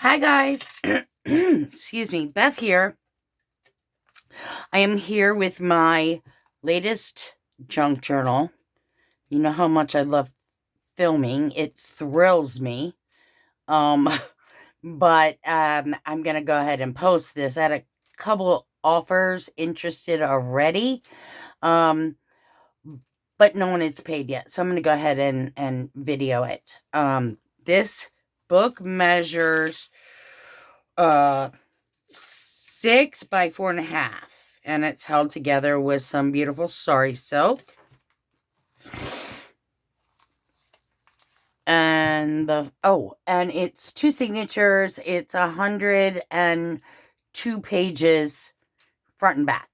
Hi guys, excuse me, Beth here. I am here with my latest junk journal. You know how much I love filming. It thrills me. Um, but I'm going to go ahead and post this. I had a couple offers interested already. Um, but no one is paid yet. So I'm going to go ahead and video it. This book measures, 6 by 4.5, and it's held together with some beautiful sari silk. And and it's 2 signatures. It's 102 pages front and back.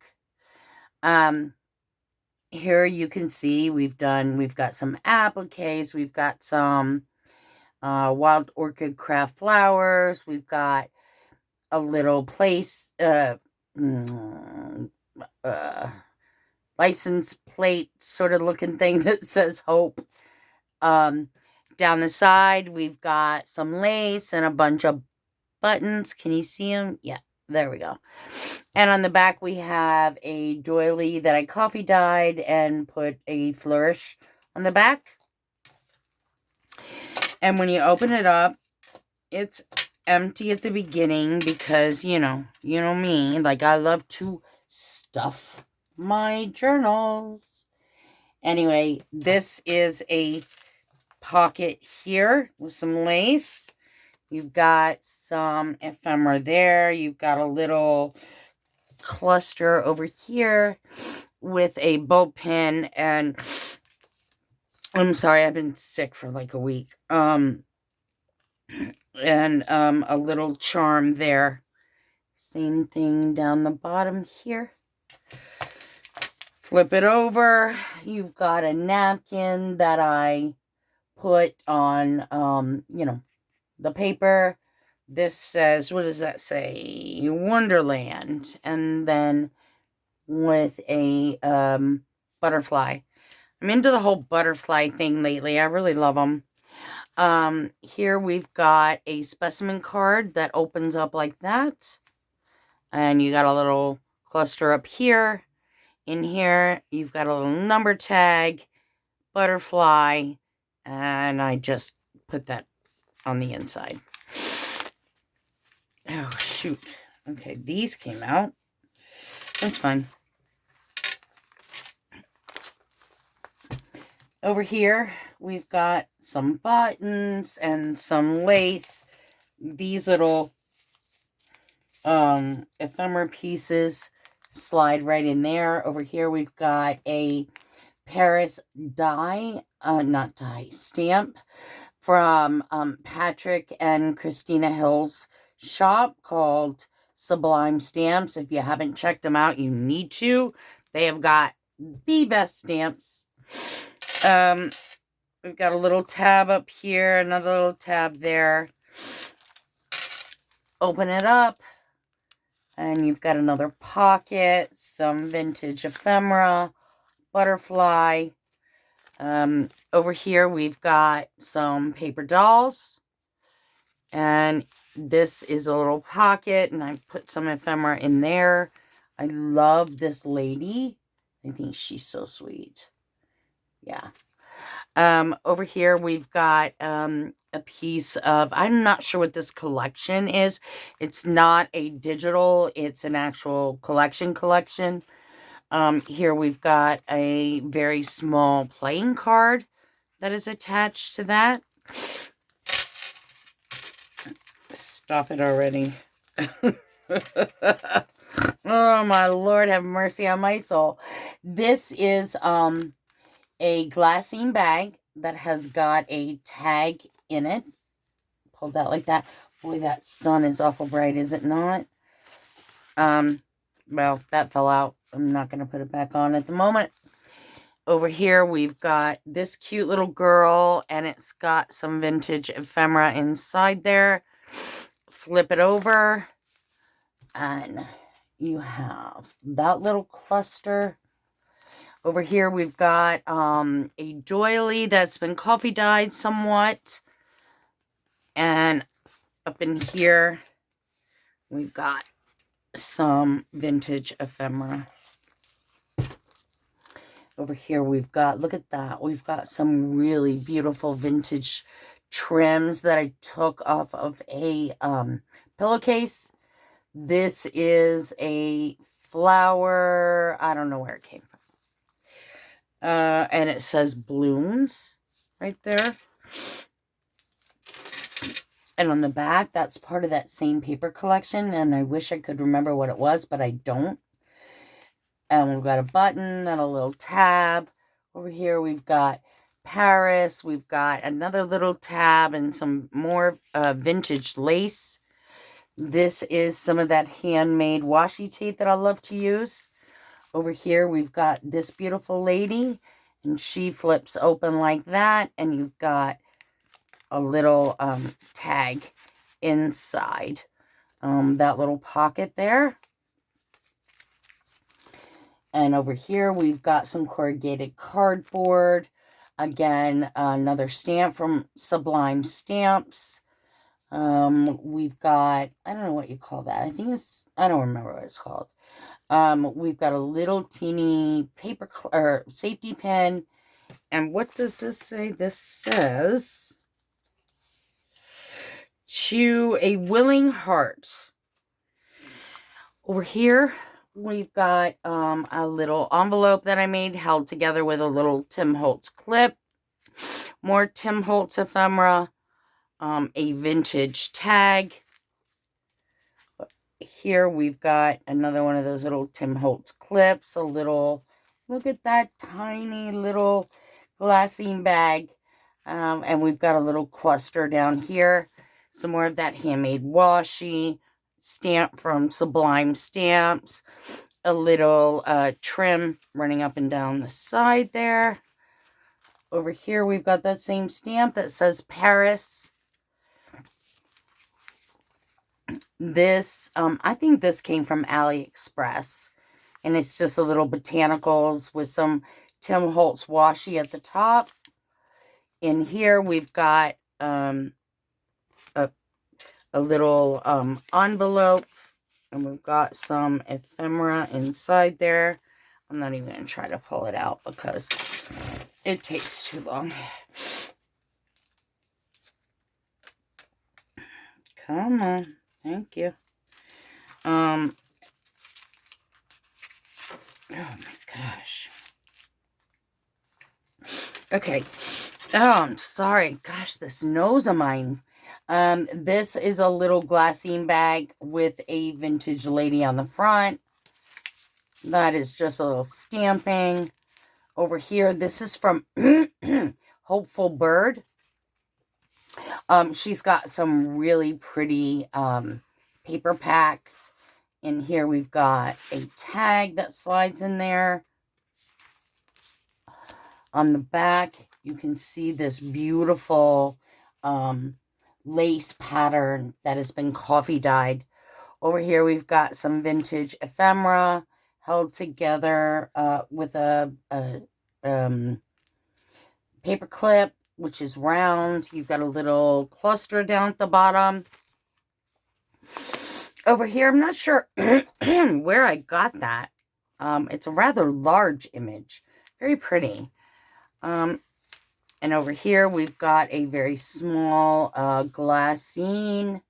Here you can see we've got some appliques, we've got some wild orchid craft flowers, we've got a little place license plate sort of looking thing that says hope. Down the side we've got some lace and a bunch of buttons. Can you see them? Yeah, there we go. And on the back we have a doily that I coffee dyed and put a flourish on the back. And when you open it up, it's empty at the beginning because, you know me, like I love to stuff my journals. Anyway, this is a pocket here with some lace. You've got some ephemera there. You've got a little cluster over here with a bow pin, and I'm sorry, I've been sick for like a week. And a little charm there. Same thing down the bottom here. Flip it over. You've got a napkin that I put on, the paper. This says, what does that say? Wonderland. And then with a butterfly. I'm into the whole butterfly thing lately. I really love them. Here we've got a specimen card that opens up like that. And you got a little cluster up here. In here, you've got a little number tag, butterfly, and I just put that on the inside. Oh, shoot. Okay, these came out. That's fine. Over here, we've got some buttons and some lace. These little ephemera pieces slide right in there. Over here, we've got a Paris stamp from Patrick and Christina Hill's shop called Sublime Stamps. If you haven't checked them out, you need to. They have got the best stamps. We've got a little tab up here, another little tab there. Open it up, and you've got another pocket, some vintage ephemera, butterfly. Over here we've got some paper dolls, and this is a little pocket, and I put some ephemera in there. I love this lady. I think she's so sweet. Yeah. Over here we've got a piece of, I'm not sure what this collection is. It's not a digital, it's an actual collection. Here we've got a very small playing card that is attached to that. Stop it already. Oh, my Lord, have mercy on my soul. This is a glassine bag that has got a tag in it. Pulled out like that. Boy, that sun is awful bright, is it not? Well, that fell out. I'm not going to put it back on at the moment. Over here, we've got this cute little girl, and it's got some vintage ephemera inside there. Flip it over, and you have that little cluster. Over here, we've got a doily that's been coffee dyed somewhat. And Up in here, we've got some vintage ephemera. Over here, we've got, look at that. We've got some really beautiful vintage trims that I took off of a pillowcase. This is a flower. I don't know where it came from. And it says blooms right there. And on the back, that's part of that same paper collection. And I wish I could remember what it was, but I don't. And we've got a button and a little tab. Over here, we've got Paris. We've got another little tab and some more vintage lace. This is some of that handmade washi tape that I love to use. Over here, we've got this beautiful lady. And she flips open like that. And you've got a little tag inside that little pocket there. And over here, we've got some corrugated cardboard. Again, another stamp from Sublime Stamps. We've got, I don't know what you call that. I think it's, I don't remember what it's called. We've got a little teeny paper or safety pin. And what does this say? This says, to a willing heart. Over here, we've got a little envelope that I made held together with a little Tim Holtz clip. More Tim Holtz ephemera. A vintage tag. Here we've got another one of those little Tim Holtz clips. A little, look at that tiny little glassine bag. And we've got a little cluster down here. Some more of that handmade washi. Stamp from Sublime Stamps. A little trim running up and down the side there. Over here, we've got that same stamp that says Paris. This, I think this came from AliExpress. And it's just a little botanicals with some Tim Holtz washi at the top. In here, we've got a little envelope. And we've got some ephemera inside there. I'm not even going to try to pull it out because it takes too long. Come on. Thank you. Oh my gosh. Okay. Oh, I'm sorry. Gosh, this nose of mine. This is a little glassine bag with a vintage lady on the front. That is just a little stamping. Over here, this is from Hopeful Bird. She's got some really pretty paper packs. In here, we've got a tag that slides in there. On the back, you can see this beautiful lace pattern that has been coffee dyed. Over here, we've got some vintage ephemera held together with a paper clip, which is round. You've got a little cluster down at the bottom. Over here, I'm not sure where I got that. It's a rather large image. Very pretty. And over here, we've got a very small glassine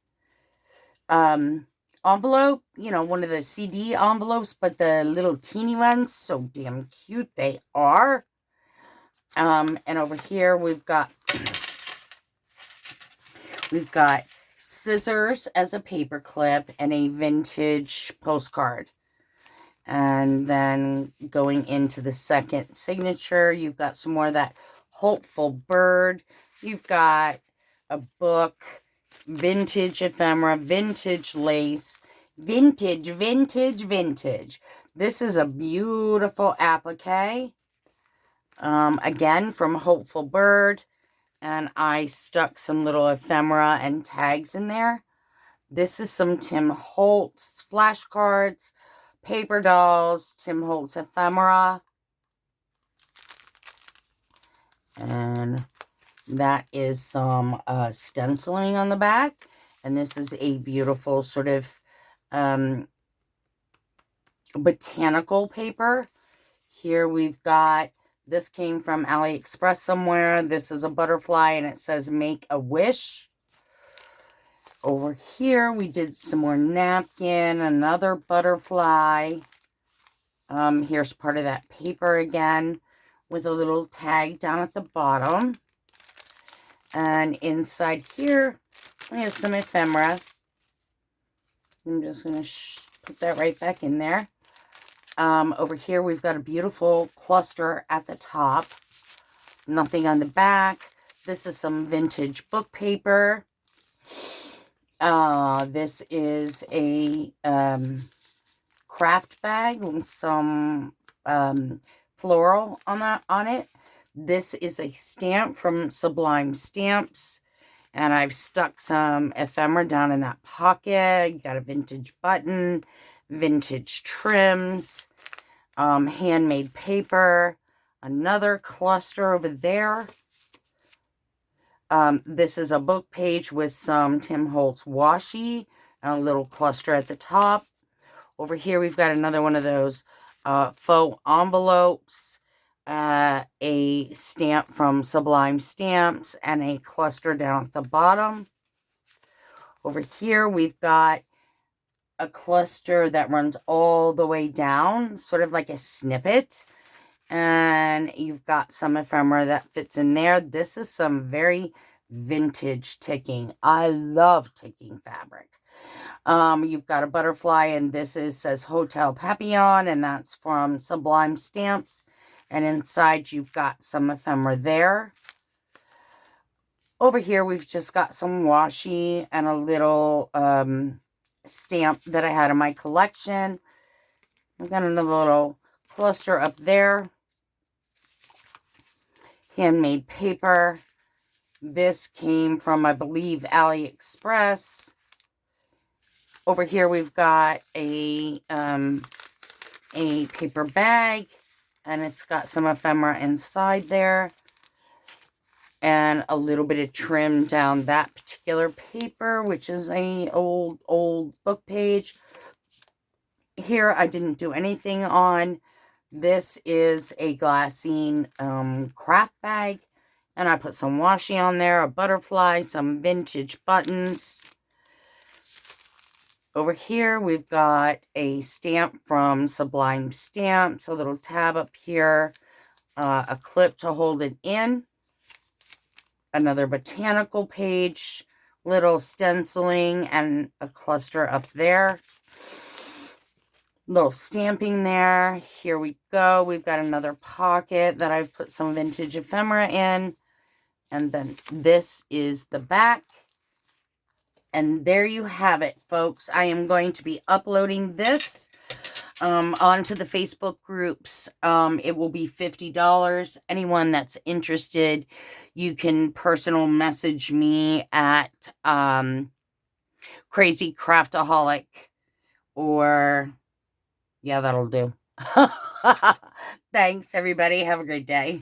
envelope. You know, one of the CD envelopes, but the little teeny ones. So damn cute they are. And over here, we've got scissors as a paper clip and a vintage postcard. And then going into the second signature, you've got some more of that Hopeful Bird. You've got a book, vintage ephemera, vintage lace, vintage. This is a beautiful applique. Again, from Hopeful Bird. And I stuck some little ephemera and tags in there. This is some Tim Holtz flashcards, paper dolls, Tim Holtz ephemera. And that is some stenciling on the back. And this is a beautiful sort of botanical paper. Here we've got, this came from AliExpress somewhere. This is a butterfly and it says make a wish. Over here we did some more napkin, another butterfly. Here's part of that paper again with a little tag down at the bottom. And inside here we have some ephemera. I'm just going to put that right back in there. Over here we've got a beautiful cluster at the top. Nothing on the back. This is some vintage book paper. This is a craft bag with some floral on it. This is a stamp from Sublime Stamps. And I've stuck some ephemera down in that pocket. You got a vintage button, vintage trims, handmade paper, another cluster over there. This is a book page with some Tim Holtz washi and a little cluster at the top. Over here we've got another one of those faux envelopes, a stamp from Sublime Stamps, and a cluster down at the bottom. Over here we've got a cluster that runs all the way down, sort of like a snippet. And you've got some ephemera that fits in there. This is some very vintage ticking. I love ticking fabric. You've got a butterfly, and this says Hotel Papillon, and that's from Sublime Stamps. And inside you've got some ephemera there. Over here we've just got some washi and a little stamp that I had in my collection. I've got another little cluster up there. Handmade paper. This came from, I believe, AliExpress. Over here we've got a paper bag, and it's got some ephemera inside there, and a little bit of trim down that particular paper, which is a old book page. Here I didn't do anything on. This is a glassine craft bag, and I put some washi on there, a butterfly, some vintage buttons. Over here we've got a stamp from Sublime Stamps, a little tab up here, a clip to hold it in, another botanical page, little stenciling, and a cluster up there. Little stamping there. Here we go. We've got another pocket that I've put some vintage ephemera in. And then this is the back. And there you have it, folks. I am going to be uploading this onto the Facebook groups. It will be $50. Anyone that's interested, you can personal message me at Crazy Craftaholic, or yeah, that'll do. Thanks, everybody. Have a great day.